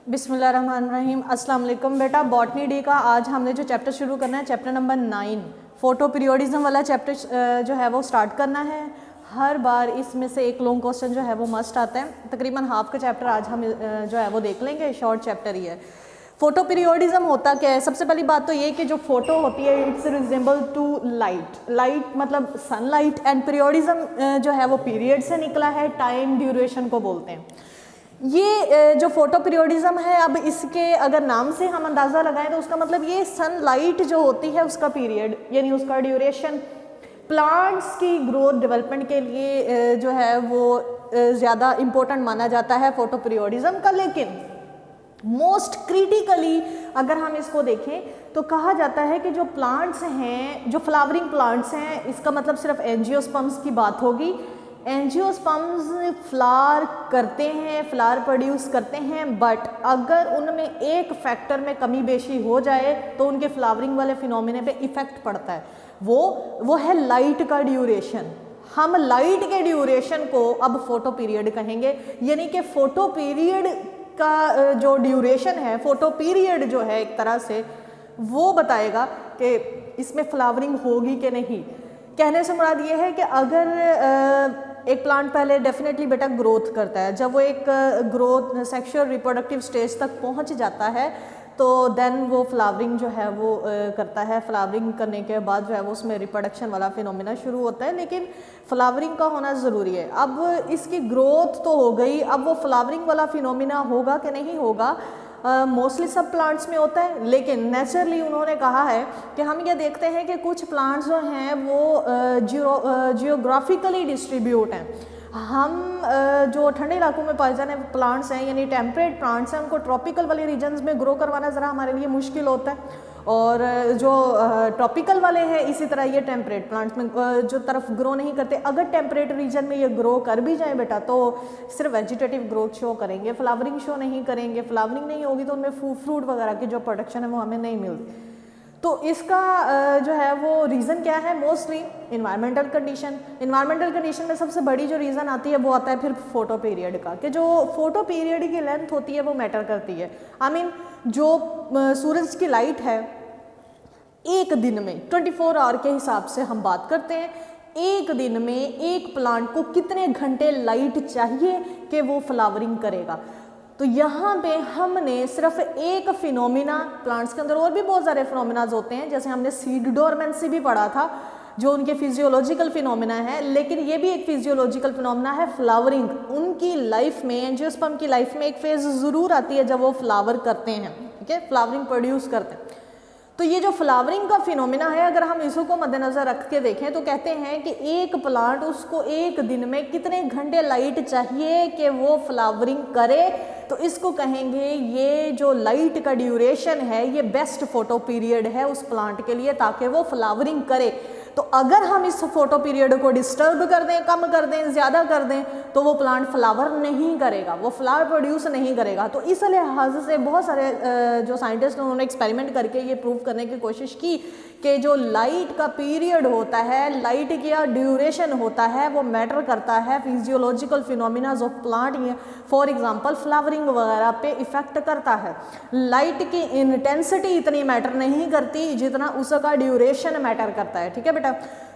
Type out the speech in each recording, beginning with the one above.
बिस्मिल्लाहिर्रहमानिर्रहीम। अस्सलाम वालेकुम बेटा। बॉटनी डी का आज हमने जो चैप्टर शुरू करना है, चैप्टर नंबर 9 फोटो पीरियोडिज्म वाला चैप्टर जो है वो स्टार्ट करना है। हर बार इसमें से एक लॉन्ग क्वेश्चन जो है वो मस्ट आता है। तकरीबन हाफ का चैप्टर आज हम जो है वो देख लेंगे, शॉर्ट चैप्टर ही है। फोटो पीरियोडिज्म होता क्या है? सबसे पहली बात तो ये कि जो फोटो होती है it's resemble to light. Light मतलब सनलाइट, एंड पीरियोडिज्म जो है वो पीरियड से निकला है, टाइम ड्यूरेशन को बोलते हैं। ये जो फोटो पीरियोडिज्म है, अब इसके अगर नाम से हम अंदाज़ा लगाएं तो उसका मतलब ये सनलाइट जो होती है उसका पीरियड यानी उसका ड्यूरेशन। प्लांट्स की ग्रोथ डेवलपमेंट के लिए जो है वो ज़्यादा इम्पोर्टेंट माना जाता है फोटो पीरियोडिज्म का। लेकिन मोस्ट क्रिटिकली अगर हम इसको देखें तो कहा जाता है कि जो प्लांट्स हैं, जो फ्लावरिंग प्लांट्स हैं, इसका मतलब सिर्फ एंजियोस्पर्म्स की बात होगी। एंजियोस्पर्म्स फ्लावर करते हैं, फ्लावर प्रोड्यूस करते हैं, बट अगर उनमें एक फैक्टर में कमी बेशी हो जाए तो उनके फ्लावरिंग वाले फिनोमिना पे इफेक्ट पड़ता है। वो है लाइट का ड्यूरेशन। हम लाइट के ड्यूरेशन को अब फोटो पीरियड कहेंगे, यानी कि फोटो पीरियड का जो ड्यूरेशन है, फोटो पीरियड जो है एक तरह से वो बताएगा कि इसमें फ्लावरिंग होगी कि नहीं। कहने से मुराद ये है कि अगर एक प्लांट पहले डेफिनेटली बेटा ग्रोथ करता है, जब वो एक ग्रोथ सेक्सुअल रिप्रोडक्टिव स्टेज तक पहुंच जाता है तो देन वो फ्लावरिंग जो है वो करता है। फ्लावरिंग करने के बाद जो है वो उसमें रिप्रोडक्शन वाला फिनोमिना शुरू होता है, लेकिन फ्लावरिंग का होना ज़रूरी है। अब इसकी ग्रोथ तो हो गई, अब वो फ्लावरिंग वाला फिनोमिना होगा कि नहीं होगा, मोस्टली सब प्लांट्स में होता है। लेकिन नेचुरली उन्होंने कहा है कि हम ये देखते हैं कि कुछ प्लांट्स जो हैं वो जियोग्राफिकली डिस्ट्रीब्यूट हैं। हम जो ठंडे इलाकों में पाए जाने प्लांट्स हैं यानी टेम्परेट प्लांट्स हैं, उनको ट्रॉपिकल वाले रीजन्स में ग्रो करवाना ज़रा हमारे लिए मुश्किल होता है। और जो ट्रॉपिकल वाले हैं इसी तरह ये टेम्परेट प्लांट्स में जो तरफ ग्रो नहीं करते, अगर टेम्परेट रीजन में ये ग्रो कर भी जाए बेटा तो सिर्फ वेजिटेटिव ग्रोथ शो करेंगे, फ्लावरिंग शो नहीं करेंगे। फ्लावरिंग नहीं होगी तो उनमें फ्रूट वगैरह की जो प्रोडक्शन है वो हमें नहीं मिलती। तो इसका जो है वो रीज़न क्या है? Mostly environmental condition. Environmental condition में सबसे बड़ी जो रीज़न आती है वो आता है फिर फोटो पीरियड का, कि जो फोटो पीरियड की लेंथ होती है वो मैटर करती है। आई मीन जो सूरज की लाइट है एक दिन में 24 आवर के हिसाब से हम बात करते हैं, एक दिन में एक प्लांट को कितने घंटे लाइट चाहिए कि वो फ्लावरिंग करेगा। तो यहाँ पे हमने सिर्फ एक फिनोमिना, प्लांट्स के अंदर और भी बहुत सारे फिनोमिनाज होते हैं, जैसे हमने सीड डोरमेंसी भी पढ़ा था जो उनके फिजियोलॉजिकल फिनोमिना है, लेकिन ये भी एक फिजियोलॉजिकल फिनोमिना है फ्लावरिंग। उनकी लाइफ में, एंजियोस्पर्म की लाइफ में एक फेज ज़रूर आती है जब वो फ्लावर करते हैं, ठीक है, फ्लावरिंग प्रोड्यूस करते हैं। तो ये जो फ्लावरिंग का फिनोमिना है, अगर हम इसको मद्देनज़र रख के देखें तो कहते हैं कि एक प्लांट उसको एक दिन में कितने घंटे लाइट चाहिए कि वो फ्लावरिंग करे, तो इसको कहेंगे ये जो लाइट का ड्यूरेशन है ये बेस्ट फोटो पीरियड है उस प्लांट के लिए ताकि वो फ्लावरिंग करे। तो अगर हम इस फोटो पीरियड को डिस्टर्ब कर दें, कम कर दें, ज़्यादा कर दें तो वो प्लांट फ्लावर नहीं करेगा, वो फ्लावर प्रोड्यूस नहीं करेगा। तो इस लिहाज से बहुत सारे जो साइंटिस्ट हैं उन्होंने एक्सपेरिमेंट करके ये प्रूव करने की कोशिश की कि जो लाइट का पीरियड होता है, लाइट का ड्यूरेशन होता है, वो मैटर करता है फिजियोलॉजिकल फिनोमिनाज ऑफ प्लांट। ये फॉर एग्जांपल फ्लावरिंग वगैरह पे इफेक्ट करता है। लाइट की इंटेंसिटी इतनी मैटर नहीं करती जितना उसका ड्यूरेशन मैटर करता है, ठीक है बेटा।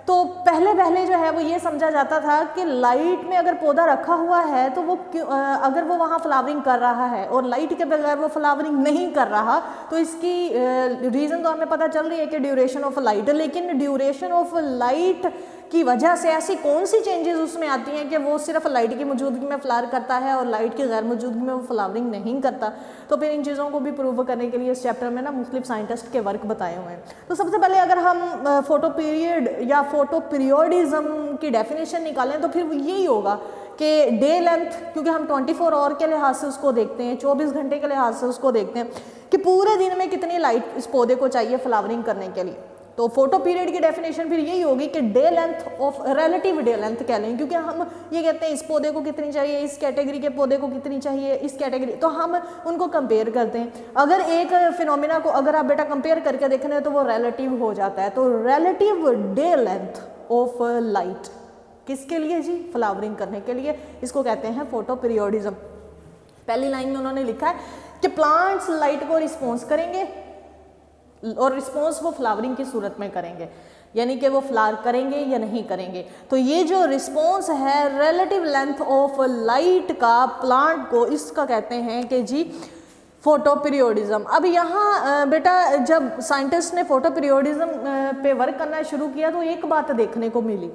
तो पहले जो है वो ये समझा जाता था कि लाइट में अगर पौधा रखा हुआ है तो वो अगर वो वहाँ फ्लावरिंग कर रहा है और लाइट के बगैर वो फ्लावरिंग नहीं कर रहा तो इसकी रीज़न तो हमें पता चल रही है कि ड्यूरेशन ऑफ लाइट। लेकिन ड्यूरेशन ऑफ लाइट की वजह से ऐसी कौन सी चेंजेस उसमें आती हैं कि वो सिर्फ लाइट की मौजूदगी में फ्लावर करता है और लाइट की गैर मौजूदगी में वो फ्लावरिंग नहीं करता। तो फिर इन चीज़ों को भी प्रूव करने के लिए इस चैप्टर में ना मुख्तलिफ साइंटिस्ट के वर्क बताए हुए हैं। तो सबसे पहले अगर हम फोटो पीरियड या फोटो पीरियोडिज्म की डेफिनेशन निकालें तो फिर यही होगा कि डे लेंथ, क्योंकि हम 24 आवर के लिहाज से उसको देखते हैं, 24 घंटे के लिहाज से उसको देखते हैं कि पूरे दिन में कितनी लाइट इस पौधे को चाहिए फ्लावरिंग करने के लिए। तो फोटो पीरियड की डेफिनेशन फिर यही होगी कि day length of relative day length कह लें, क्योंकि हम ये कहते हैं इस पौधे को कितनी चाहिए, इस कैटेगरी के पौधे को कितनी चाहिए, इस कैटेगरी, तो हम उनको कंपेयर करते हैं। अगर एक फिनोमिना को अगर आप बेटा कंपेयर करके देखना है तो वो रिलेटिव हो जाता है। तो relative day length of light किसके लिए जी? फ्लावरिंग करने के लिए। इसको कहते हैं फोटो पीरियोडिज्म। पहली लाइन में उन्होंने लिखा है कि प्लांट्स लाइट को रिस्पॉन्स करेंगे और रिस्पॉन्स वो फ्लावरिंग की सूरत में करेंगे, यानी कि वो फ्लावर करेंगे या नहीं करेंगे। तो ये जो रिस्पॉन्स है रिलेटिव लेंथ ऑफ लाइट का प्लांट को, इसका कहते हैं कि जी फोटो पीरियोडिज्म। अब यहाँ बेटा जब साइंटिस्ट ने फोटो पीरियोडिज्म पे वर्क करना शुरू किया तो एक बात देखने को मिली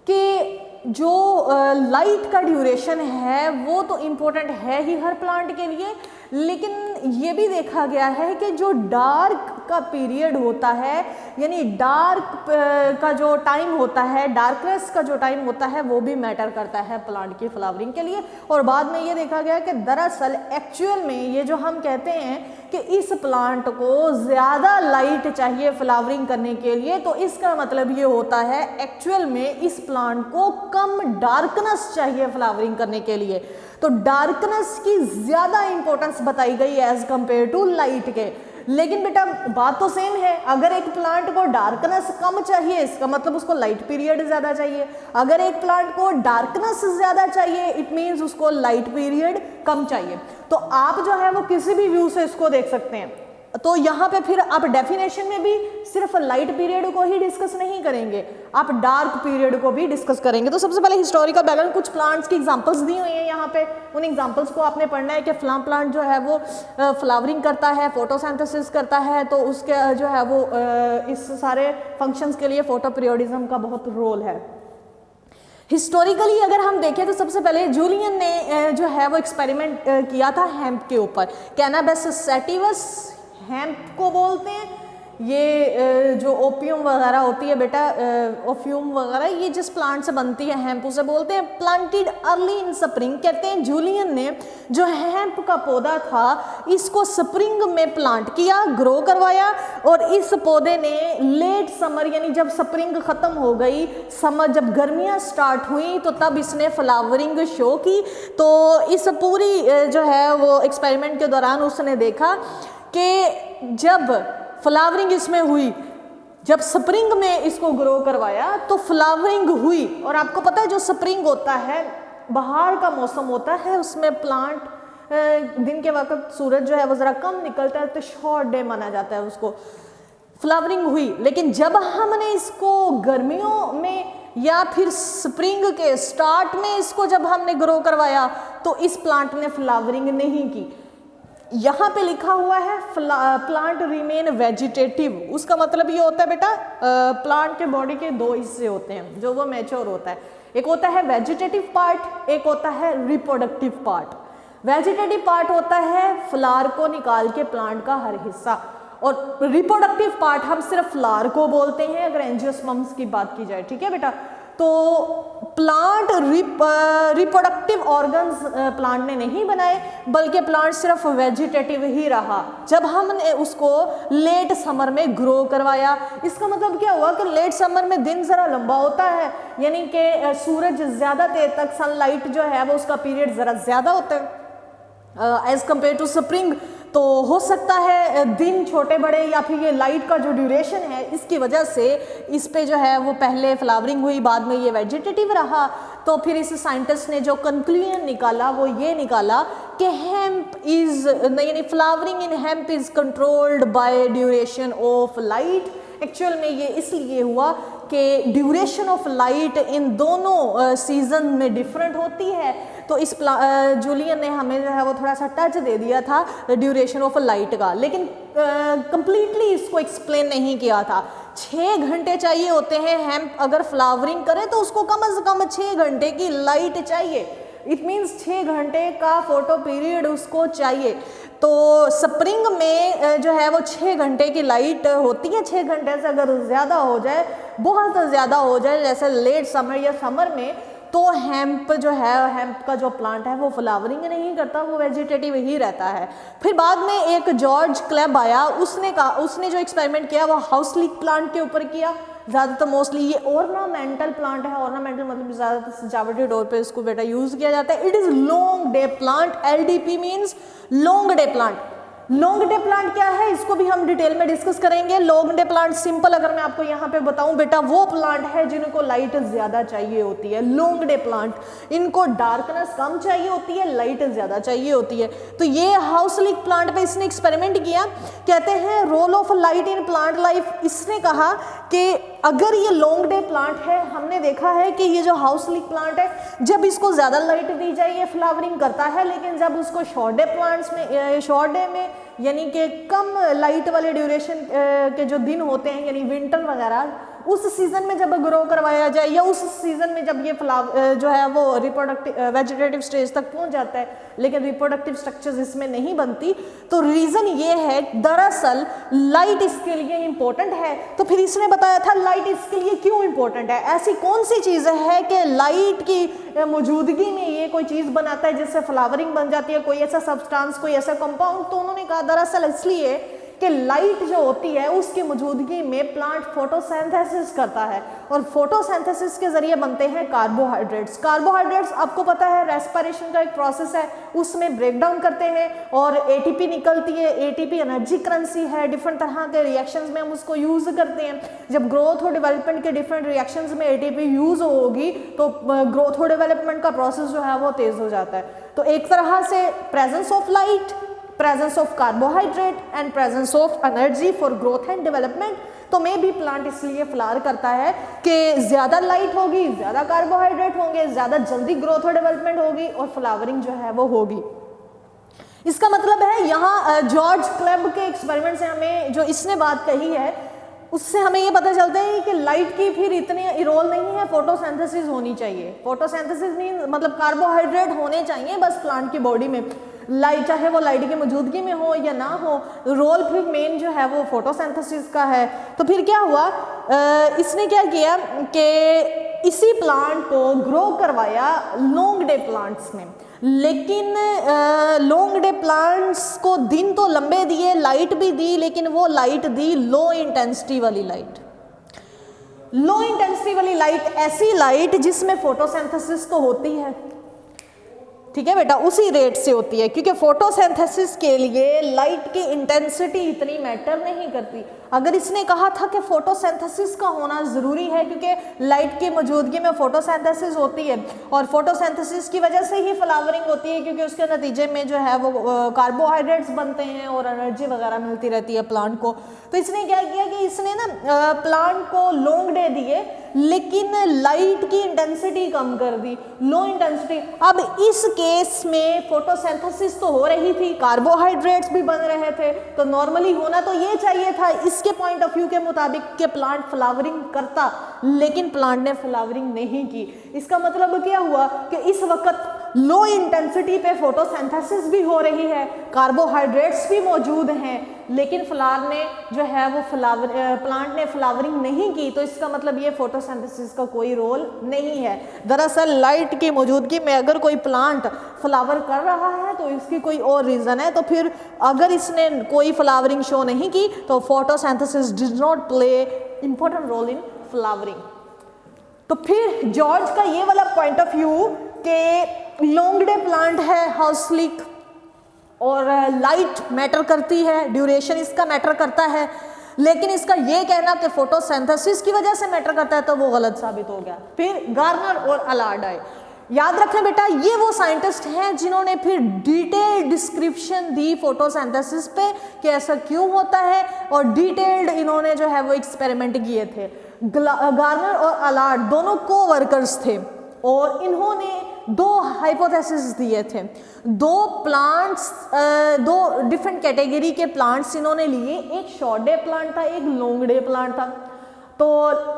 कि जो लाइट का ड्यूरेशन है वो तो इम्पोर्टेंट है ही हर प्लांट के लिए, लेकिन ये भी देखा गया है कि जो डार्क का पीरियड होता है, यानी डार्क का जो टाइम होता है, डार्कनेस का जो टाइम होता है, वो भी मैटर करता है प्लांट की फ्लावरिंग के लिए। और बाद में ये देखा गया कि दरअसल एक्चुअल में ये जो हम कहते हैं कि इस प्लांट को ज़्यादा लाइट चाहिए फ्लावरिंग करने के लिए, तो इसका मतलब ये होता है एक्चुअल में इस प्लांट को कम डार्कनेस चाहिए फ्लावरिंग करने के लिए। तो डार्कनेस की ज़्यादा इंपॉर्टेंस बताई गई एज कंपेयर टू लाइट के। लेकिन बेटा बात तो सेम है, अगर एक प्लांट को डार्कनेस कम चाहिए इसका मतलब उसको लाइट पीरियड ज़्यादा चाहिए, अगर एक प्लांट को डार्कनेस ज़्यादा चाहिए इट मीन्स उसको लाइट पीरियड कम चाहिए। तो आप जो है वो किसी भी व्यू से इसको देख सकते हैं। तो यहाँ पे फिर आप डेफिनेशन में भी सिर्फ लाइट पीरियड को ही डिस्कस नहीं करेंगे, आप डार्क पीरियड को भी डिस्कस करेंगे। तो सबसे पहले हिस्टोरिकल बैकग्राउंड, कुछ प्लांट्स की एग्जांपल्स दी हुई हैं यहाँ पे, उन एग्जांपल्स को आपने पढ़ना है कि फलां प्लांट जो है वो फ्लावरिंग करता है, फोटोसिंथेसिस करता है, तो उसके जो है वो इस सारे फंक्शंस के लिए फोटो पीरियोडिज्म का बहुत रोल है। हिस्टोरिकली अगर हम देखें तो सबसे पहले जूलियन ने जो है वो एक्सपेरिमेंट किया था हेम्प के ऊपर, कैनाबिस सैटिवस हेम्प को बोलते हैं। ये जो ओपियम वगैरह होती है बेटा, ओफ्यूम वगैरह, ये जिस प्लांट से बनती है हेम्प उसे बोलते हैं। प्लांटेड अर्ली इन स्प्रिंग, कहते हैं जूलियन ने जो हेम्प का पौधा था इसको स्प्रिंग में प्लांट किया, ग्रो करवाया, और इस पौधे ने लेट समर यानी जब स्प्रिंग ख़त्म हो गई, समर जब गर्मियाँ स्टार्ट हुई तो तब इसने फ्लावरिंग शो की। तो इस पूरी जो है वो एक्सपेरिमेंट के दौरान उसने देखा कि जब फ्लावरिंग इसमें हुई, जब स्प्रिंग में इसको ग्रो करवाया तो फ्लावरिंग हुई। और आपको पता है जो स्प्रिंग होता है बाहर का मौसम होता है, उसमें प्लांट दिन के वक्त सूरज जो है वो ज़रा कम निकलता है तो शॉर्ट डे माना जाता है उसको। फ्लावरिंग हुई, लेकिन जब हमने इसको गर्मियों में या फिर स्प्रिंग के स्टार्ट में इसको जब हमने ग्रो करवाया तो इस प्लांट ने फ्लावरिंग नहीं की। यहाँ पे लिखा हुआ है प्लांट रिमेन वेजिटेटिव, उसका मतलब ये होता है बेटा प्लांट के बॉडी के दो हिस्से होते हैं जो वो मैच्योर होता है, एक होता है वेजिटेटिव पार्ट, एक होता है रिप्रोडक्टिव पार्ट। वेजिटेटिव पार्ट होता है फ्लावर को निकाल के प्लांट का हर हिस्सा, और रिप्रोडक्टिव पार्ट हम सिर्फ फ्लावर को बोलते हैं अगर एंजियोस्पर्म्स की बात की जाए, ठीक है बेटा। तो प्लांट रिप्रोडक्टिव ऑर्गन्स प्लांट ने नहीं बनाए, बल्कि प्लांट सिर्फ वेजिटेटिव ही रहा जब हमने उसको लेट समर में ग्रो करवाया। इसका मतलब क्या हुआ कि लेट समर में दिन ज़रा लंबा होता है, यानी कि सूरज ज़्यादा देर तक सनलाइट जो है वो उसका पीरियड ज़रा ज़्यादा होता है एज़ कम्पेयर टू स्प्रिंग। तो हो सकता है दिन छोटे बड़े या फिर ये लाइट का जो ड्यूरेशन है इसकी वजह से इस पे जो है वो पहले फ्लावरिंग हुई, बाद में ये वेजिटेटिव रहा। तो फिर इस साइंटिस्ट ने जो कंक्लूजन निकाला वो ये निकाला कि हेम्प इज़ यानी flowering in hemp is controlled by duration of light. Actual में ये इसलिए हुआ कि ड्यूरेशन ऑफ लाइट इन दोनों सीजन में डिफरेंट होती है। तो इस जूलियन ने हमें जो है वो थोड़ा सा टच दे दिया था ड्यूरेशन ऑफ लाइट का, लेकिन कंप्लीटली इसको एक्सप्लेन नहीं किया था। 6 घंटे चाहिए होते हैं हेम्प अगर फ्लावरिंग करे तो उसको कम से कम 6 घंटे की लाइट चाहिए, इट मीन्स 6 घंटे का फोटो पीरियड उसको चाहिए। तो स्प्रिंग में जो है वो 6 घंटे की लाइट होती है। 6 घंटे से अगर ज़्यादा हो जाए, बहुत ज़्यादा हो जाए जैसे लेट समर या समर में, तो हेम्प जो है, हेम्प का जो प्लांट है वो फ्लावरिंग नहीं करता, वो वेजिटेटिव ही रहता है। फिर बाद में एक जॉर्ज क्लेब आया, उसने जो एक्सपेरिमेंट किया वो हाउस लीक प्लांट के ऊपर किया। ज़्यादातर मोस्टली ये ऑर्नामेंटल प्लांट है, ऑर्नामेंटल मतलब ज़्यादातर सजावटी तौर पे इसको बेटा यूज़ किया जाता है। It is long day plant, LDP means long day plant. Long day plant क्या है, इसको भी हम डिटेल में डिस्कस करेंगे। लॉन्ग डे प्लांट सिंपल अगर मैं आपको यहाँ पे बताऊं बेटा, वो प्लांट है जिनको लाइट ज्यादा चाहिए होती है। लॉन्ग डे प्लांट, इनको डार्कनेस कम चाहिए होती है, लाइट ज्यादा चाहिए होती है। तो ये हाउस लीक प्लांट पे इसने एक्सपेरिमेंट किया, कहते हैं role of light in plant life. इसने कहा कि अगर ये लॉन्ग डे प्लांट है, हमने देखा है कि ये जो हाउस लीक प्लांट है, जब इसको ज़्यादा लाइट दी जाए ये फ्लावरिंग करता है, लेकिन जब उसको शॉर्ट डे प्लांट्स में, शॉर्ट डे में यानी कि कम लाइट वाले ड्यूरेशन के जो दिन होते हैं, यानी विंटर वगैरह, उस सीज़न में जब ग्रो करवाया जाए, या उस सीज़न में जब ये जो है वो रिप्रोडक्टिव वेजिटेटिव स्टेज तक पहुंच जाता है, लेकिन रिप्रोडक्टिव स्ट्रक्चर्स इसमें नहीं बनती, तो रीज़न ये है दरअसल लाइट इसके लिए इम्पोर्टेंट है। तो फिर इसने बताया था लाइट इसके लिए क्यों इम्पोर्टेंट है, ऐसी कौन सी चीज़ है कि लाइट की मौजूदगी में ये कोई चीज़ बनाता है जिससे फ्लावरिंग बन जाती है, कोई ऐसा सब्सटेंस, कोई ऐसा कंपाउंड। तो उन्होंने कहा दरअसल इसलिए कि लाइट जो होती है उसकी मौजूदगी में प्लांट फोटोसिंथेसिस करता है, और फोटोसिंथेसिस के जरिए बनते हैं कार्बोहाइड्रेट्स। कार्बोहाइड्रेट्स आपको पता है रेस्पिरेशन का एक प्रोसेस है, उसमें ब्रेक डाउन करते हैं और एटीपी निकलती है। एटीपी एनर्जी करेंसी है, डिफरेंट तरह के रिएक्शंस में हम उसको यूज करते हैं। जब ग्रोथ और डेवलपमेंट के डिफरेंट रिएक्शंस में एटीपी यूज होगी तो ग्रोथ और डेवलपमेंट का प्रोसेस जो है वो तेज हो जाता है। तो एक तरह से presence of light, presence of carbohydrate and presence of energy for growth and development। तो मे भी प्लांट इसलिए फ्लावर करता है कि ज़्यादा लाइट होगी, ज़्यादा कार्बोहाइड्रेट होंगे, ज़्यादा जल्दी ग्रोथ और डेवलपमेंट होगी और फ्लावरिंग जो है वो होगी। इसका मतलब है यहाँ जॉर्ज क्लब के एक्सपेरिमेंट से हमें जो इसने बात कही है उससे हमें ये पता चलता है कि लाइट की फिर इतनी रोल नहीं है, फोटोसिंथेसिस होनी चाहिए। फोटोसिंथेसिस नहीं मतलब कार्बोहाइड्रेट होने चाहिए बस प्लांट की बॉडी में, लाइट चाहे वो लाइट की मौजूदगी में हो या ना हो, रोल फिर मेन जो है वो फोटोसिंथेसिस का है। तो फिर क्या हुआ, इसने क्या किया कि इसी प्लांट को ग्रो करवाया लॉन्ग डे प्लांट्स में, लेकिन लॉन्ग डे प्लांट्स को दिन तो लंबे दिए, लाइट भी दी, लेकिन वो लाइट दी लो इंटेंसिटी वाली लाइट। लो इंटेंसिटी वाली लाइट ऐसी लाइट जिसमें फोटोसिंथेसिस तो होती है, ठीक है बेटा, उसी रेट से होती है, क्योंकि फोटोसिंथेसिस के लिए लाइट की इंटेंसिटी इतनी मैटर नहीं करती। अगर इसने कहा था कि फोटोसिंथेसिस का होना ज़रूरी है क्योंकि लाइट की मौजूदगी में फोटोसिंथेसिस होती है और फोटोसिंथेसिस की वजह से ही फ्लावरिंग होती है, क्योंकि उसके नतीजे में जो है वो कार्बोहाइड्रेट्स बनते हैं और एनर्जी वगैरह मिलती रहती है प्लांट को। तो इसने क्या किया कि इसने ना प्लांट को लॉन्ग डे दिए लेकिन लाइट की इंटेंसिटी कम कर दी, लो इंटेंसिटी। अब इस केस में फोटोसिंथेसिस तो हो रही थी, कार्बोहाइड्रेट्स भी बन रहे थे, तो नॉर्मली होना तो ये चाहिए था इसके पॉइंट ऑफ व्यू के मुताबिक कि प्लांट फ्लावरिंग करता, लेकिन प्लांट ने फ्लावरिंग नहीं की। इसका मतलब क्या हुआ कि इस वक्त लो इंटेंसिटी पे फोटोसिंथेसिस भी हो रही है, कार्बोहाइड्रेट्स भी मौजूद हैं, लेकिन फ्लावर ने जो है वो प्लांट ने फ्लावरिंग नहीं की। तो इसका मतलब ये फोटोसिंथेसिस का कोई रोल नहीं है। दरअसल लाइट की मौजूदगी में अगर कोई प्लांट फ्लावर कर रहा है तो इसकी कोई और रीज़न है। तो फिर अगर इसने कोई फ्लावरिंग शो नहीं की तो photosynthesis did not play important role in flowering. तो फिर जॉर्ज का ये वाला पॉइंट ऑफ व्यू कि लॉन्ग डे प्लांट है हाउस लीक और लाइट मैटर करती है, ड्यूरेशन इसका मैटर करता है, लेकिन इसका ये कहना कि फोटोसिंथेसिस की वजह से मैटर करता है तो वो गलत साबित हो गया। फिर गार्नर और अलार्ड आए। याद रखें बेटा, ये वो साइंटिस्ट हैं जिन्होंने फिर डिटेल्ड डिस्क्रिप्शन दी फोटोसिंथेसिस पे कि ऐसा क्यों होता है, और डिटेल्ड इन्होंने जो है वो एक्सपेरिमेंट किए थे। गार्नर और अलार्ड दोनों को वर्कर्स थे और इन्होंने दो हाइपोथेसिस दिए थे। दो डिफरेंट कैटेगरी के प्लांट्स इन्होंने लिए, एक शॉर्ट डे प्लांट था, एक लॉन्ग डे प्लांट था। तो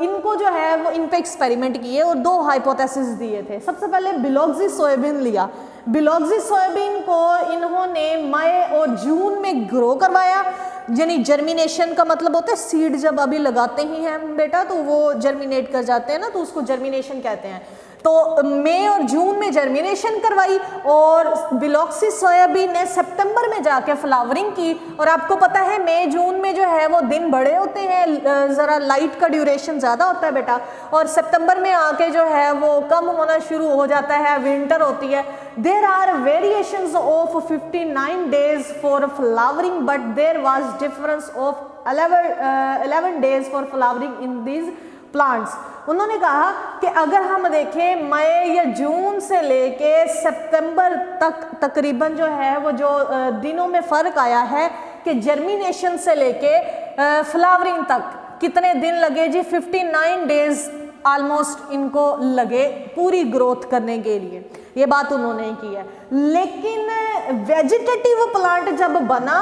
इनको जो है वो इन पे एक्सपेरिमेंट किए और दो हाइपोथेसिस दिए थे। सबसे पहले बिलॉक्सी सोयाबीन लिया। बिलॉक्सी सोयाबीन को इन्होंने मई और जून में ग्रो करवाया, यानी जर्मिनेशन का मतलब होता है सीड जब अभी लगाते ही हैं बेटा तो वो जर्मिनेट कर जाते हैं ना, तो उसको जर्मिनेशन कहते हैं। तो मई और जून में जर्मिनेशन करवाई और बिलॉक्सी सोयाबीन ने सितंबर में जाके फ्लावरिंग की। और आपको पता है मई जून में जो है वो दिन बड़े होते हैं, ज़रा लाइट का ड्यूरेशन ज़्यादा होता है बेटा, और सितंबर में आके जो है वो कम होना शुरू हो जाता है, विंटर होती है। There are variations of 59 days for flowering but there was difference of 11 days for flowering in these plants. उन्होंने कहा कि अगर हम देखें मई या जून से लेके सितंबर तक तकरीबन जो है वो जो दिनों में फ़र्क आया है कि जर्मिनेशन से लेके फ्लावरिंग तक कितने दिन लगे जी, 59 days ऑलमोस्ट इनको लगे पूरी ग्रोथ करने के लिए, ये बात उन्होंने की है। लेकिन वेजिटेटिव प्लांट जब बना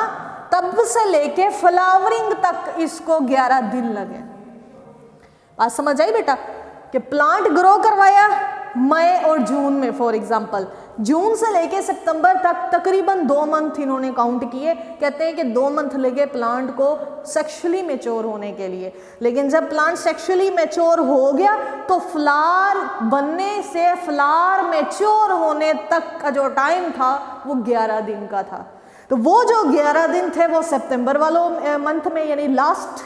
तब से लेके फ्लावरिंग तक इसको 11 दिन लगे। बात समझ आई बेटा कि प्लांट ग्रो करवाया मई और जून में, फॉर एग्जांपल जून से लेके सितंबर तक तकरीबन 2 मंथ इन्होंने काउंट किए। कहते हैं कि 2 मंथ लगे प्लांट को सेक्सुअली मैच्योर होने के लिए। लेकिन जब प्लांट सेक्सुअली मैच्योर हो गया तो फ्लावर बनने से फ्लावर मैच्योर होने तक का जो टाइम था वो 11 दिन का था। तो वो जो 11 दिन थे वो सितंबर वालों मंथ में, यानी लास्ट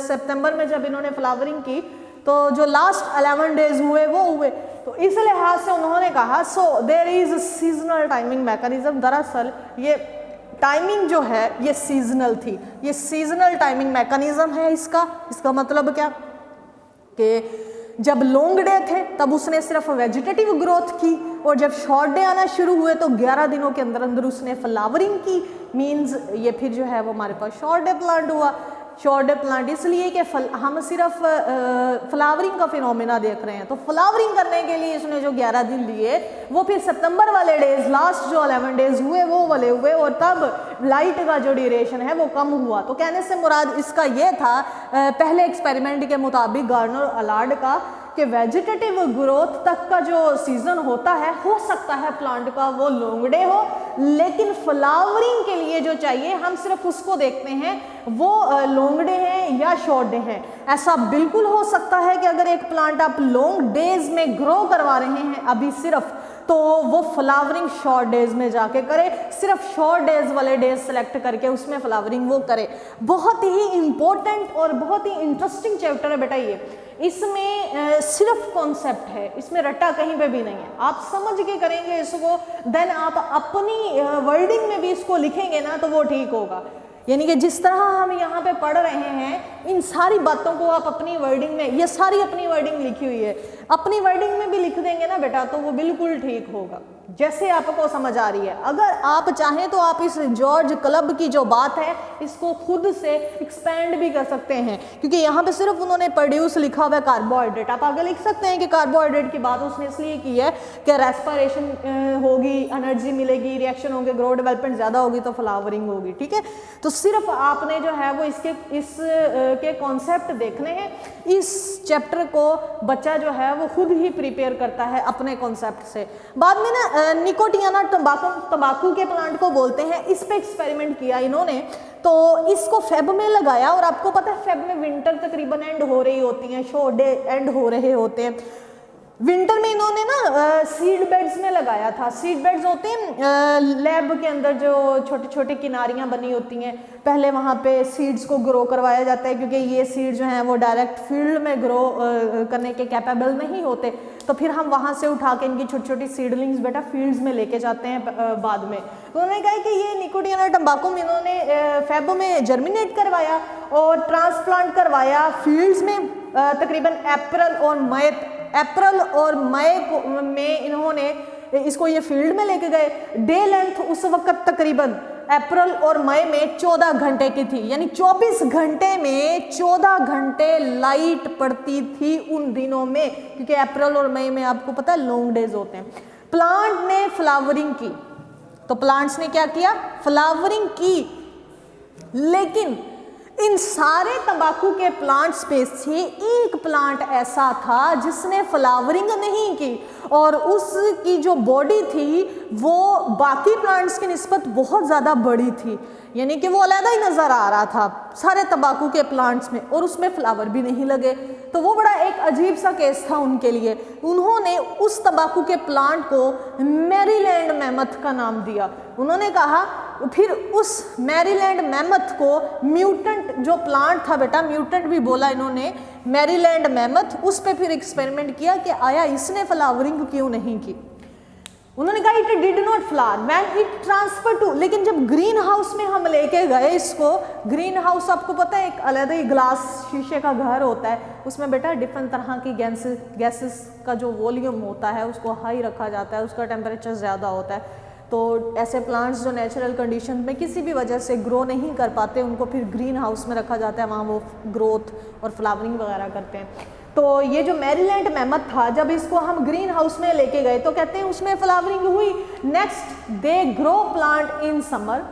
सितंबर में जब इन्होंने फ्लावरिंग की तो जो लास्ट 11 days हुए वो हुए। तो इस लिहाज से उन्होंने कहा so there is seasonal timing mechanism. दरअसल ये टाइमिंग जो है ये सीजनल थी, ये सीजनल टाइमिंग मैकेनिज्म है इसका। इसका मतलब क्या कि जब लॉन्ग डे थे तब उसने सिर्फ वेजिटेटिव ग्रोथ की, और जब शॉर्ट डे आना शुरू हुए तो 11 दिनों के अंदर अंदर उसने फ्लावरिंग की। मीन्स ये फिर जो है वो हमारे पास शॉर्ट डे प्लांट हुआ। शॉर्ट डे प्लांट इसलिए कि हम सिर्फ फ्लावरिंग का फिनोमेना देख रहे हैं, तो फ्लावरिंग करने के लिए इसने जो 11 दिन लिए वो फिर सितंबर वाले डेज, लास्ट जो 11 days हुए वो वाले हुए, और तब लाइट का जो ड्यूरेशन है वो कम हुआ। तो कहने से मुराद इसका ये था पहले एक्सपेरिमेंट के मुताबिक गार्नर अलार्ड का कि वेजिटेटिव ग्रोथ तक का जो सीजन होता है हो सकता है प्लांट का वो लॉन्ग डे हो, लेकिन फ्लावरिंग के लिए जो चाहिए हम सिर्फ उसको देखते हैं वो लॉन्ग डे है या शॉर्ट डे है। ऐसा बिल्कुल हो सकता है कि अगर एक प्लांट आप लॉन्ग डेज में ग्रो करवा रहे हैं अभी सिर्फ, तो वो फ्लावरिंग शॉर्ट डेज में जाके करे, सिर्फ शॉर्ट डेज वाले डेज सेलेक्ट करके उसमें फ्लावरिंग वो करे। बहुत ही इंपॉर्टेंट और बहुत ही इंटरेस्टिंग चैप्टर है बेटा ये। इसमें सिर्फ कॉन्सेप्ट है, इसमें रट्टा कहीं पे भी नहीं है। आप समझ के करेंगे इसको, देन आप अपनी वर्डिंग में भी इसको लिखेंगे ना तो वो ठीक होगा। यानी कि जिस तरह हम यहाँ पे पढ़ रहे हैं इन सारी बातों को आप अपनी वर्डिंग में, ये सारी अपनी वर्डिंग लिखी हुई है, अपनी वर्डिंग में भी लिख देंगे ना बेटा तो वो बिल्कुल ठीक होगा जैसे आपको समझ आ रही है। अगर आप चाहें तो आप इस जॉर्ज क्लब की जो बात है इसको खुद से एक्सपेंड भी कर सकते हैं, क्योंकि यहाँ पे सिर्फ उन्होंने प्रोड्यूस लिखा हुआ है कार्बोहाइड्रेट। आप आगे लिख सकते हैं कि कार्बोहाइड्रेट की बात उसने इसलिए की है कि रेस्पिरेशन होगी, एनर्जी मिलेगी, रिएक्शन होंगे, ग्रो डेवलपमेंट ज़्यादा होगी तो फ्लावरिंग होगी। ठीक है, तो सिर्फ आपने जो है वो इसके कॉन्सेप्ट देखने हैं। इस चैप्टर को बच्चा जो है वो खुद ही प्रिपेयर करता है अपने कॉन्सेप्ट से। बाद में ना निकोटियाना तंबाकू के प्लांट को बोलते हैं, इस पे एक्सपेरिमेंट किया इन्होंने। तो इसको फेब में लगाया, और आपको पता है फेब में विंटर तकरीबन एंड हो रही होती हैं, शॉर्ट डे एंड हो रहे होते हैं। विंटर में इन्होंने ना सीड बेड्स में लगाया था। सीड बेड्स होते हैं लैब के अंदर जो छोटे छोटे किनारियाँ बनी होती हैं, पहले वहाँ पे सीड्स को ग्रो करवाया जाता है, क्योंकि ये सीड जो हैं वो डायरेक्ट फील्ड में ग्रो करने के कैपेबल नहीं होते। तो फिर हम वहाँ से उठा के इनकी छोटी छोटी सीडलिंग्स बेटा फील्ड्स में लेके जाते हैं बाद में। तो उन्होंने कहा कि ये निकोटियाना तंबाकू में इन्होंने फेब में जर्मिनेट करवाया और ट्रांसप्लांट करवाया फील्ड्स में तकरीबन अप्रैल और मई में इन्होंने इसको ये फील्ड में लेके गए। डे लेंथ उस वक्त तकरीबन अप्रैल और मई में 14 घंटे की थी, यानी 24 घंटे में 14 घंटे लाइट पड़ती थी उन दिनों में, क्योंकि अप्रैल और मई में आपको पता है लॉन्ग डेज होते हैं। प्लांट ने फ्लावरिंग की, तो प्लांट्स ने क्या किया, फ्लावरिंग की। लेकिन इन सारे तंबाकू के प्लांट्स में से एक प्लांट ऐसा था जिसने फ्लावरिंग नहीं की, और उसकी जो बॉडी थी वो बाकी प्लांट्स की निस्बत बहुत ज़्यादा बड़ी थी, यानी कि वो अलग ही नज़र आ रहा था सारे तंबाकू के प्लांट्स में, और उसमें फ्लावर भी नहीं लगे। तो वो बड़ा एक अजीब सा केस था उनके लिए। उन्होंने उस तंबाकू के प्लांट को मैरीलैंड मैमथ का नाम दिया। उन्होंने कहा, फिर उस मैरीलैंड मैमथ को म्यूटेंट जो प्लांट था बेटा, म्यूटेंट भी बोला इन्होंने, मैरीलैंड मैमथ, उस पे फिर एक्सपेरिमेंट किया कि आया इसने फ्लावरिंग क्यों नहीं की। उन्होंने कहा it did not flower when it transfer to, लेकिन जब ग्रीन हाउस में हम लेके गए इसको, ग्रीन हाउस आपको पता है एक अलग ही ग्लास शीशे का घर होता है, उसमें बेटा डिफरेंट तरह की गैसेस का जो वॉल्यूम होता है उसको हाई रखा जाता है, उसका टेम्परेचर ज़्यादा होता है। तो ऐसे प्लांट्स जो नेचुरल कंडीशन में किसी भी वजह से ग्रो नहीं कर पाते उनको फिर ग्रीन हाउस में रखा जाता है, वहाँ वो ग्रोथ और फ्लावरिंग वगैरह करते हैं। तो ये जो मैरीलैंड मैमथ था, जब इसको हम ग्रीन हाउस में लेके गए तो कहते हैं उसमें फ्लावरिंग हुई। Next they grow plant in summer,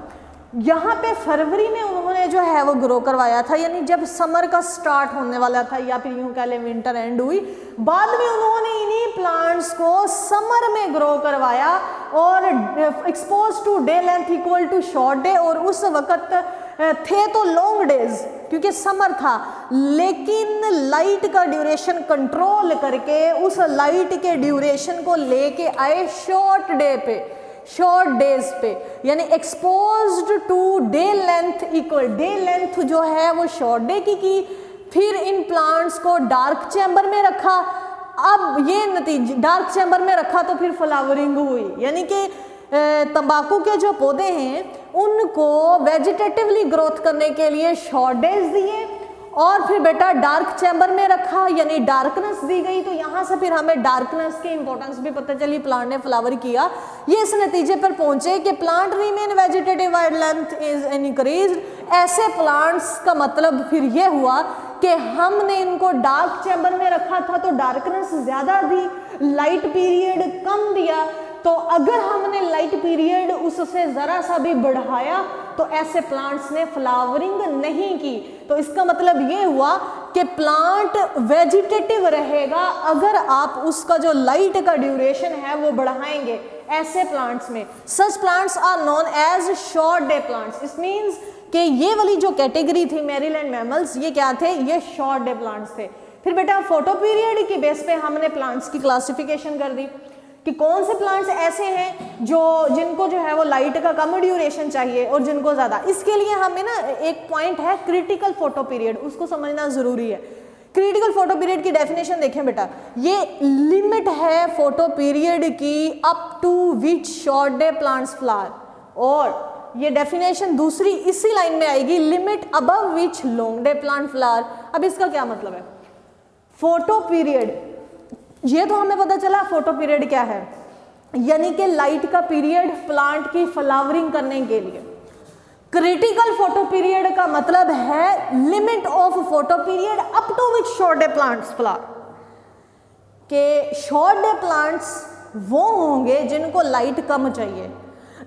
यहाँ पे फरवरी में उन्होंने जो है वो ग्रो करवाया था, यानी जब समर का स्टार्ट होने वाला था या फिर यूँ कह लें विंटर एंड हुई, बाद में उन्होंने इन्हीं प्लांट्स को समर में ग्रो करवाया और expose to day length equal to short day, और उस वक्त थे तो लॉन्ग डेज क्योंकि समर था, लेकिन लाइट का ड्यूरेशन कंट्रोल करके उस लाइट के ड्यूरेशन को लेके आए शॉर्ट डे पे, शॉर्ट डेज पे, यानी exposed to day length equal, day length जो है वो शॉर्ट डे की। फिर इन प्लांट्स को डार्क चैम्बर में रखा, अब ये नतीजे डार्क चैम्बर में रखा तो फिर फ्लावरिंग हुई, यानी कि तंबाकू के जो पौधे हैं उनको वेजिटेटिवली ग्रोथ करने के लिए शॉर्ट डेज दिए और फिर बेटा डार्क चैम्बर में रखा, यानी डार्कनेस दी गई। तो यहाँ से फिर हमें डार्कनेस की इंपॉर्टेंस भी पता चली, प्लांट ने फ्लावर किया। ये इस नतीजे पर पहुंचे कि plant remain vegetative wide length is increase. ऐसे प्लांट्स का मतलब फिर ये हुआ कि हमने इनको डार्क चैम्बर में रखा था तो डार्कनेस ज़्यादा दी, लाइट पीरियड कम दिया, तो अगर हमने लाइट पीरियड उससे ज़रा सा भी बढ़ाया तो ऐसे प्लांट्स ने फ्लावरिंग नहीं की। तो इसका मतलब ये हुआ कि प्लांट वेजिटेटिव रहेगा अगर आप उसका जो लाइट का ड्यूरेशन है वो बढ़ाएंगे। ऐसे प्लांट्स में such plants are known as short day plants. It means कि ये वाली जो कैटेगरी थी मैरीलैंड मैमल्स, ये क्या थे, ये शॉर्ट डे प्लांट्स थे। फिर बेटा फोटो पीरियड की बेस पे हमने प्लांट्स की क्लासिफिकेशन कर दी कि कौन से प्लांट्स ऐसे हैं जिनको जो है वो लाइट का कम ड्यूरेशन चाहिए और जिनको ज़्यादा। इसके लिए हमें ना एक पॉइंट है क्रिटिकल फोटो पीरियड, उसको समझना ज़रूरी है। क्रिटिकल फोटो पीरियड की डेफिनेशन देखें बेटा, ये लिमिट है फोटो पीरियड की up to which short day plants flower, और ये डेफिनेशन दूसरी इसी लाइन में आएगी, limit above which long day plant flower. अब इसका क्या मतलब है, फोटो पीरियड, ये तो हमें पता चला फोटो पीरियड क्या है, यानी कि लाइट का पीरियड प्लांट की फ्लावरिंग करने के लिए। क्रिटिकल फोटो पीरियड का मतलब है limit of photo period up to which short day plants flower, के शॉर्ट डे प्लांट्स वो होंगे जिनको लाइट कम चाहिए,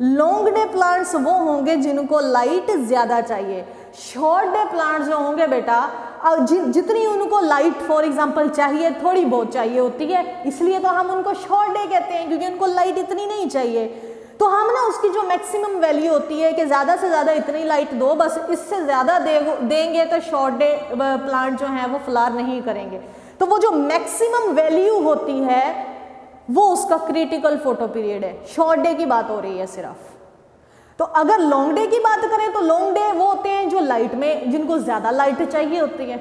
लॉन्ग डे प्लांट्स वो होंगे जिनको लाइट ज़्यादा चाहिए। शॉर्ट डे प्लांट्स जो होंगे बेटा, जितनी उनको लाइट फॉर एग्जांपल चाहिए, थोड़ी बहुत चाहिए होती है, इसलिए तो हम उनको शॉर्ट डे कहते हैं क्योंकि उनको लाइट इतनी नहीं चाहिए। तो हम ना उसकी जो मैक्सिमम वैल्यू होती है कि ज़्यादा से ज़्यादा इतनी लाइट दो, बस इससे ज़्यादा देंगे तो शॉर्ट डे प्लांट जो हैं वो फ्लावर नहीं करेंगे। तो वो जो मैक्सिमम वैल्यू होती है वो उसका क्रिटिकल फोटो पीरियड है। शॉर्ट डे की बात हो रही है सिर्फ। तो अगर लॉन्ग डे की बात करें तो लॉन्ग डे वो होते हैं जो लाइट में, जिनको ज़्यादा लाइट चाहिए होती है,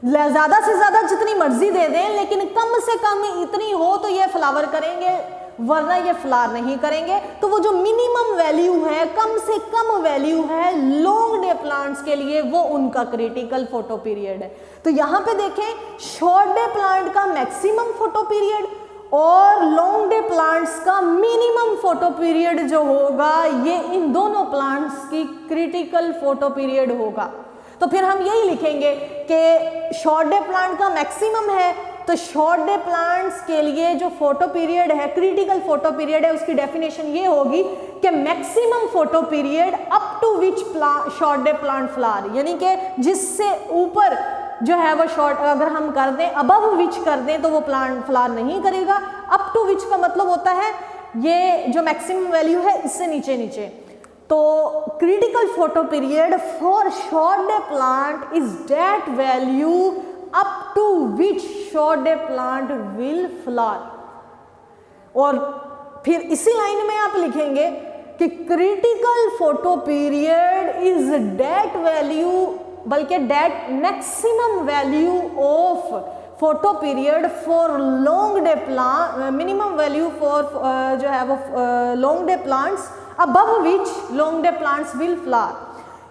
ज़्यादा से ज़्यादा जितनी मर्जी दे दें लेकिन कम से कम इतनी हो तो ये फ्लावर करेंगे, वरना ये फ्लावर नहीं करेंगे। तो वो जो मिनिमम वैल्यू है, कम से कम वैल्यू है लॉन्ग डे प्लांट्स के लिए, वो उनका क्रिटिकल फोटो पीरियड है। तो यहाँ पे देखें, शॉर्ट डे प्लांट का मैक्सिमम फोटो पीरियड और लॉन्ग डे प्लांट्स का मिनिमम फोटो पीरियड जो होगा, ये इन दोनों प्लांट्स की क्रिटिकल फोटो पीरियड होगा। तो फिर हम यही लिखेंगे कि शॉर्ट डे प्लांट का मैक्सिमम है, तो शॉर्ट डे प्लांट्स के लिए जो फोटो पीरियड है, क्रिटिकल फोटो पीरियड है, उसकी डेफिनेशन ये होगी कि maximum photo period up to which short day plant flower, यानी कि जिससे ऊपर जो है वो शॉर्ट अगर हम कर दें, अबव विच कर दें तो वो प्लांट फ्लावर नहीं करेगा। अप टू विच का मतलब होता है ये जो मैक्सिमम वैल्यू है इससे नीचे नीचे। तो critical photo period for short day plant is that value up to which short day plant will flower. और फिर इसी लाइन में आप लिखेंगे कि critical photo period is that value, बल्कि that maximum value of photo period for long day plant, minimum value for जो है वो long day plants above which long day plants will flower,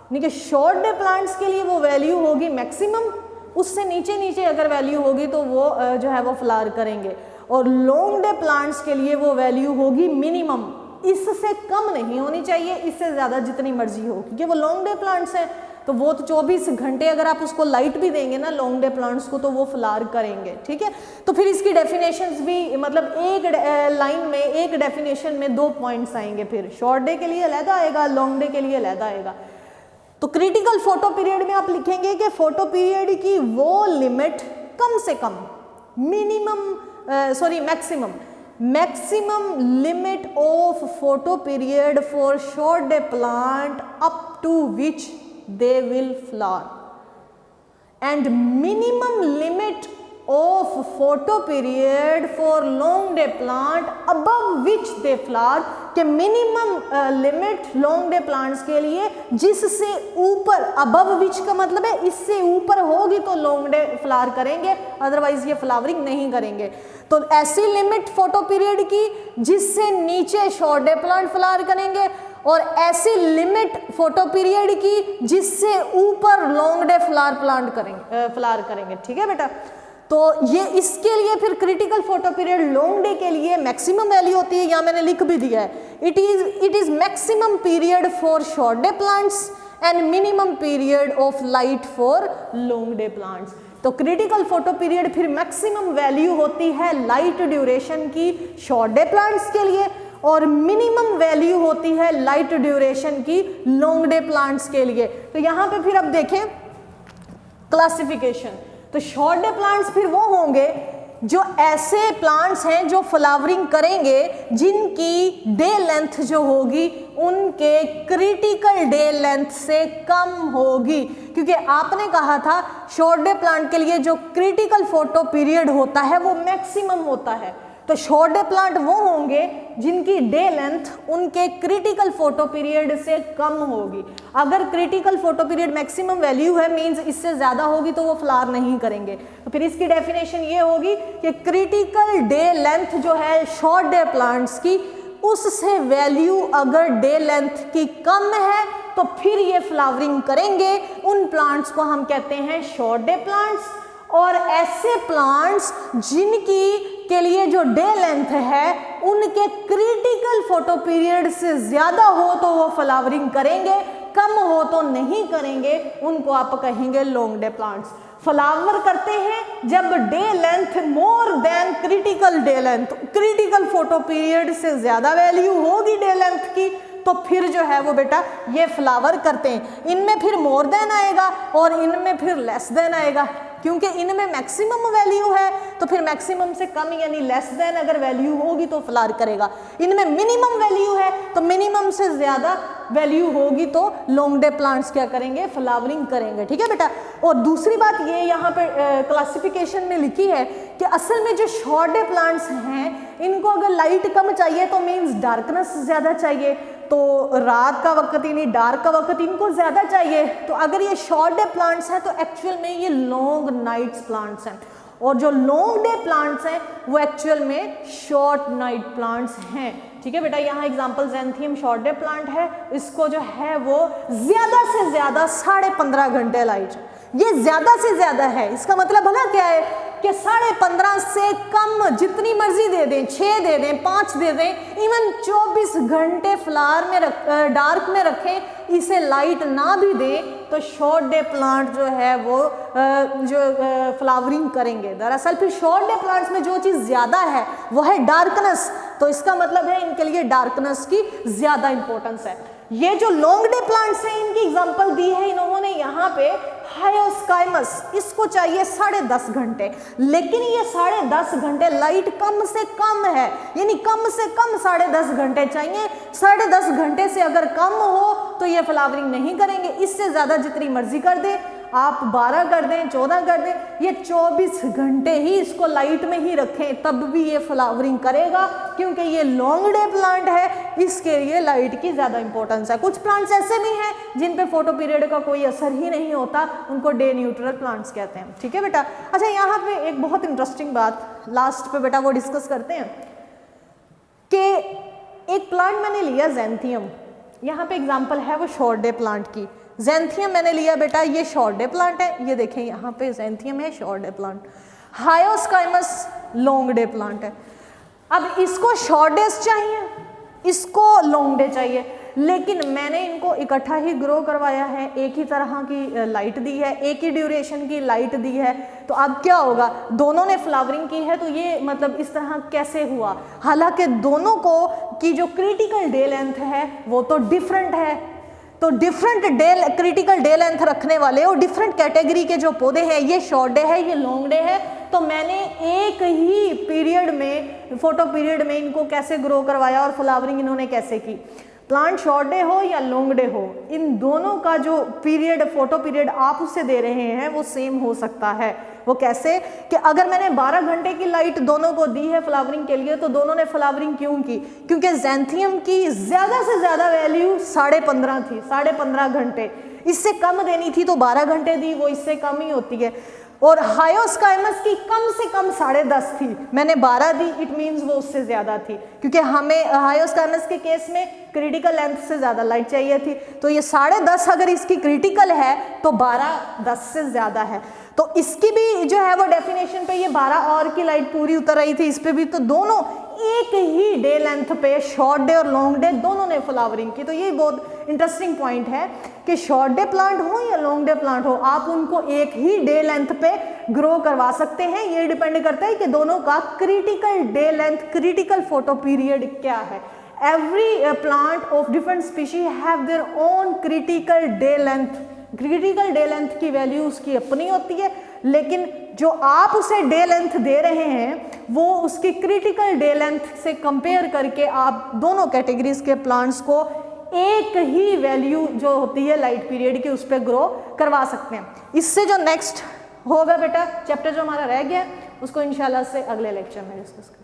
यानी कि शॉर्ट डे प्लांट्स के लिए वो value होगी मैक्सिमम, उससे नीचे नीचे अगर वैल्यू होगी तो वो जो है वो फ्लावर करेंगे, और लॉन्ग डे प्लांट्स के लिए वो वैल्यू होगी मिनिमम, इससे कम नहीं होनी चाहिए, इससे ज़्यादा जितनी मर्जी हो, क्योंकि वो लॉन्ग डे प्लांट्स हैं तो वो तो 24 घंटे अगर आप उसको लाइट भी देंगे ना लॉन्ग डे प्लांट्स को तो वो फ्लावर करेंगे। ठीक है, तो फिर इसकी डेफिनेशंस भी मतलब एक लाइन में एक डेफिनेशन में 2 पॉइंट्स आएंगे, फिर शॉर्ट डे के लिए अलग आएगा, लॉन्ग डे के लिए अलग आएगा। तो क्रिटिकल फोटो पीरियड में आप लिखेंगे कि फोटो पीरियड की वो लिमिट कम से कम maximum limit of photo period for short day plant up to which they will flower, and minimum limit of photo period for long day plant above which they flower, के minimum limit long day plants के लिए जिससे ऊपर, above विच का मतलब है इससे ऊपर होगी तो लॉन्ग डे फ्लावर करेंगे, अदरवाइज ये फ्लावरिंग नहीं करेंगे। तो ऐसी लिमिट फोटो पीरियड की जिससे नीचे शॉर्ट डे प्लांट फ्लावर करेंगे, और ऐसी लिमिट फोटो पीरियड की जिससे ऊपर लॉन्ग डे फ्लावर करेंगे। ठीक है बेटा, तो ये इसके लिए फिर critical photo period long day के लिए मैक्सिमम वैल्यू होती है, यहाँ मैंने लिख भी दिया है, it is maximum period for short day plants and minimum period of light for long day plants. तो क्रिटिकल फोटो पीरियड फिर मैक्सिमम वैल्यू होती है लाइट ड्यूरेशन की शॉर्ट डे प्लांट्स के लिए, और मिनिमम वैल्यू होती है लाइट ड्यूरेशन की लॉन्ग डे प्लांट्स के लिए। तो यहाँ पे फिर अब देखें क्लासिफिकेशन, तो शॉर्ट डे प्लांट्स फिर वो होंगे जो ऐसे प्लांट्स हैं जो फ्लावरिंग करेंगे जिनकी डे लेंथ जो होगी उनके क्रिटिकल डे लेंथ से कम होगी, क्योंकि आपने कहा था शॉर्ट डे प्लांट के लिए जो क्रिटिकल फोटो पीरियड होता है वो मैक्सिमम होता है। तो शॉर्ट डे प्लांट वो होंगे जिनकी डे लेंथ उनके क्रिटिकल फोटो पीरियड से कम होगी। अगर critical photo period maximum value है मींस इससे ज़्यादा होगी तो वो फ्लावर नहीं करेंगे। तो फिर इसकी डेफिनेशन ये होगी कि क्रिटिकल डे लेंथ जो है शॉर्ट डे प्लांट्स की, उससे वैल्यू अगर डे लेंथ की कम है तो फिर ये फ्लावरिंग करेंगे, उन प्लांट्स को हम कहते हैं शॉर्ट डे प्लांट्स। और ऐसे प्लांट्स जिनकी के लिए जो डे लेंथ है उनके क्रिटिकल फोटो पीरियड से ज़्यादा हो तो वो फ्लावरिंग करेंगे, कम हो तो नहीं करेंगे, उनको आप कहेंगे लॉन्ग डे प्लांट्स। फ्लावर करते हैं जब day length more than critical day length, critical photo period से ज़्यादा वैल्यू होगी डे लेंथ की, तो फिर जो है वो बेटा ये फ्लावर करते हैं। इनमें फिर मोर देन आएगा और इनमें फिर लेस देन आएगा, क्योंकि इनमें मैक्सिमम वैल्यू है तो फिर मैक्सिमम से कम यानी लेस देन अगर वैल्यू होगी तो फ्लावर करेगा। इनमें मिनिमम वैल्यू है तो मिनिमम से ज़्यादा वैल्यू होगी तो लॉन्ग डे प्लांट्स क्या करेंगे, फ्लावरिंग करेंगे। ठीक है बेटा। और दूसरी बात ये यहाँ पे क्लासिफिकेशन में लिखी है कि असल में जो शॉर्ट डे प्लांट्स हैं इनको अगर लाइट कम चाहिए तो मीन्स डार्कनेस ज़्यादा चाहिए, तो रात का वक्त यानी डार्क का वक्त इनको ज़्यादा चाहिए। तो अगर ये शॉर्ट डे प्लांट्स हैं तो एक्चुअल में ये लॉन्ग नाइट्स प्लांट्स हैं, और जो लॉन्ग डे प्लांट्स हैं वो एक्चुअल में शॉर्ट नाइट प्लांट्स हैं। ठीक है बेटा। यहाँ एग्जांपल ज़ैंथियम शॉर्ट डे प्लांट है, इसको जो है वो ज़्यादा से ज़्यादा 15.5 घंटे लाइट, ये ज़्यादा से ज़्यादा है। इसका मतलब भला क्या है कि 15.5 से कम जितनी मर्जी दे दें, 6 दे दें, 5 दे दें, इवन 24 घंटे फ्लावर में डार्क में रखें, इसे लाइट ना भी दें तो शॉर्ट डे प्लांट जो है वो फ्लावरिंग करेंगे। दरअसल फिर शॉर्ट डे प्लांट्स में जो चीज़ ज़्यादा है वो है डार्कनेस, तो इसका मतलब है इनके लिए डार्कनेस की ज़्यादा इंपॉर्टेंस है। ये जो लॉन्ग डे प्लांट्स हैं इनकी एग्जांपल दी है इन्होंने यहाँ पे हायोस्काइमस, इसको चाहिए 10.5 घंटे, लेकिन ये 10.5 घंटे लाइट कम से कम है, यानी कम से कम 10.5 घंटे चाहिए। 10.5 घंटे से अगर कम हो तो ये फ्लावरिंग नहीं करेंगे, इससे ज़्यादा जितनी मर्जी कर दे आप 12 कर दें, 14 कर दें, ये 24 घंटे ही इसको लाइट में ही रखें तब भी ये फ्लावरिंग करेगा, क्योंकि ये लॉन्ग डे प्लांट है, इसके लिए लाइट की ज़्यादा इंपॉर्टेंस है। कुछ प्लांट्स ऐसे भी हैं जिन पे फोटो पीरियड का कोई असर ही नहीं होता, उनको डे न्यूट्रल प्लांट्स कहते हैं। ठीक है बेटा। अच्छा, यहाँ पे एक बहुत इंटरेस्टिंग बात लास्ट पे बेटा वो डिस्कस करते हैं कि एक प्लांट मैंने लिया ज़ैंथियम, यहाँ पे एग्जांपल है वो शॉर्ट डे प्लांट की। ज़ैंथियम मैंने लिया बेटा, ये शॉर्ट डे प्लांट है, ये देखें यहाँ पे ज़ैंथियम है, short day plant. Hyoscyamus long day plant है। अब इसको शॉर्ट डेज चाहिए, इसको लॉन्ग डे चाहिए, लेकिन मैंने इनको इकट्ठा ही ग्रो करवाया है, एक ही तरह की लाइट दी है, एक ही ड्यूरेशन की लाइट दी है, तो अब क्या होगा, दोनों ने फ्लावरिंग की है, तो ये मतलब इस तरह कैसे हुआ? हालांकि दोनों को की जो क्रिटिकल डे लेंथ है वो तो डिफरेंट है, तो different day critical day length रखने वाले और डिफरेंट कैटेगरी के जो पौधे हैं, ये शॉर्ट डे है, ये लॉन्ग डे है, तो मैंने एक ही पीरियड में, फोटो पीरियड में इनको कैसे ग्रो करवाया और फ्लावरिंग इन्होंने कैसे की। प्लांट शॉर्ट डे हो या लॉन्ग डे हो, इन दोनों का जो पीरियड, फोटो पीरियड आप उससे दे रहे हैं वो सेम हो सकता है। वो कैसे कि अगर मैंने 12 घंटे की लाइट दोनों को दी है फ्लावरिंग के लिए, तो दोनों ने फ्लावरिंग क्यों की? क्योंकि ज़ैंथियम की ज़्यादा से ज़्यादा वैल्यू 15.5 थी, 15.5 घंटे, इससे कम देनी थी तो 12 घंटे दी, वो इससे कम ही होती है। और हायोस्काइमस की कम से कम 10.5 थी, मैंने 12 दी, इट मीन्स वो उससे ज़्यादा थी, क्योंकि हमें हायोस्काइमस के केस में क्रिटिकल लेंथ से ज़्यादा लाइट चाहिए थी, तो ये 10.5 अगर इसकी क्रिटिकल है तो 12 10 से ज़्यादा है, तो इसकी भी जो है वो डेफिनेशन पे ये 12 और की लाइट पूरी उतर रही थी, इस पे भी, तो दोनों एक ही डे लेंथ पे, शॉर्ट डे और लॉन्ग डे दोनों ने फ्लावरिंग की। तो ये बहुत इंटरेस्टिंग पॉइंट है कि शॉर्ट डे प्लांट हो या लॉन्ग डे प्लांट हो, आप उनको एक ही डे लेंथ पे ग्रो करवा सकते हैं। ये डिपेंड करता है कि दोनों का critical day length, critical photo period क्या है। Every plant of different species have their own critical day length. Critical day length की वैल्यू उसकी अपनी होती है, लेकिन जो आप उसे डे लेंथ दे रहे हैं वो उसकी क्रिटिकल डे लेंथ से कंपेयर करके आप दोनों कैटेगरीज के प्लांट्स को एक ही वैल्यू जो होती है लाइट पीरियड की उस पर ग्रो करवा सकते हैं। इससे जो नेक्स्ट होगा बेटा चैप्टर जो हमारा रह गया उसको इंशाल्लाह से अगले लेक्चर में डिस्कस करेंगे।